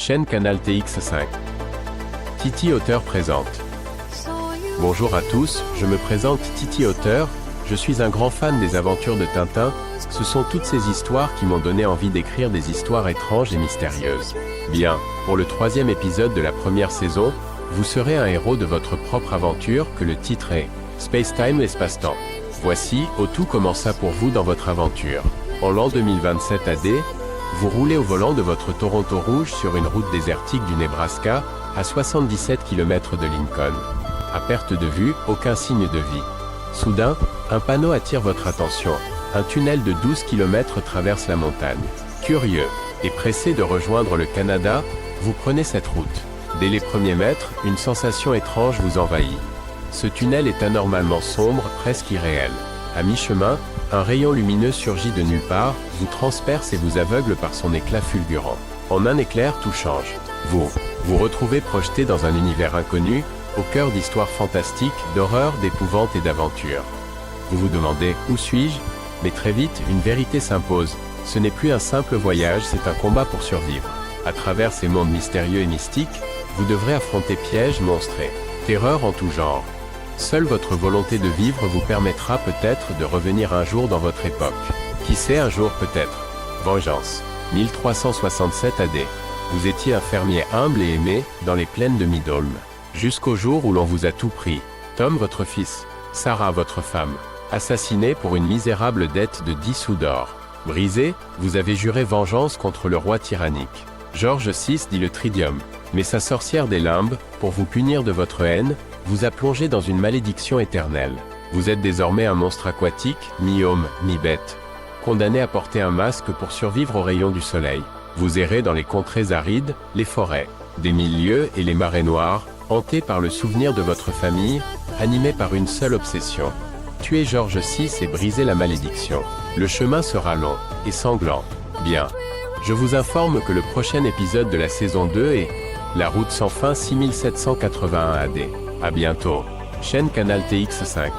Chaîne Canal TX5. Titi Auteur présente. Bonjour à tous, je me présente Titi Auteur, je suis un grand fan des aventures de Tintin, ce sont toutes ces histoires qui m'ont donné envie d'écrire des histoires étranges et mystérieuses. Bien, pour le 3e épisode de la première saison, vous serez un héros de votre propre aventure que le titre est Space Time l'espace-temps. Voici où tout commença pour vous dans votre aventure. En l'an 2027 AD, vous roulez au volant de votre Toronto rouge sur une route désertique du Nebraska, à 77 km de Lincoln. À perte de vue, aucun signe de vie. Soudain, un panneau attire votre attention. Un tunnel de 12 km traverse la montagne. Curieux et pressé de rejoindre le Canada, vous prenez cette route. Dès les premiers mètres, une sensation étrange vous envahit. Ce tunnel est anormalement sombre, presque irréel. À mi-chemin, un rayon lumineux surgit de nulle part, vous transperce et vous aveugle par son éclat fulgurant. En un éclair, tout change. Vous retrouvez projeté dans un univers inconnu, au cœur d'histoires fantastiques, d'horreur, d'épouvante et d'aventure. Vous vous demandez « Où suis-je » Mais très vite, une vérité s'impose. Ce n'est plus un simple voyage, c'est un combat pour survivre. À travers ces mondes mystérieux et mystiques, vous devrez affronter pièges, monstres et terreurs en tout genre. Seule votre volonté de vivre vous permettra peut-être de revenir un jour dans votre époque. Qui sait, un jour peut-être. Vengeance. 1367 AD. Vous étiez un fermier humble et aimé, dans les plaines de Midolm. Jusqu'au jour où l'on vous a tout pris. Tom, votre fils. Sarah, votre femme. Assassiné pour une misérable dette de 10 sous d'or. Brisé, vous avez juré vengeance contre le roi tyrannique. George VI dit le Tridium. Mais sa sorcière des limbes, pour vous punir de votre haine, vous a plongé dans une malédiction éternelle. Vous êtes désormais un monstre aquatique, mi-homme, mi-bête. Condamné à porter un masque pour survivre aux rayons du soleil. Vous errez dans les contrées arides, les forêts, des milieux et les marais noirs, hanté par le souvenir de votre famille, animé par une seule obsession. Tuer George VI et briser la malédiction. Le chemin sera long et sanglant. Bien. Je vous informe que le prochain épisode de la saison 2 est La route sans fin 6781 AD. À bientôt. Chaîne Canal TX5.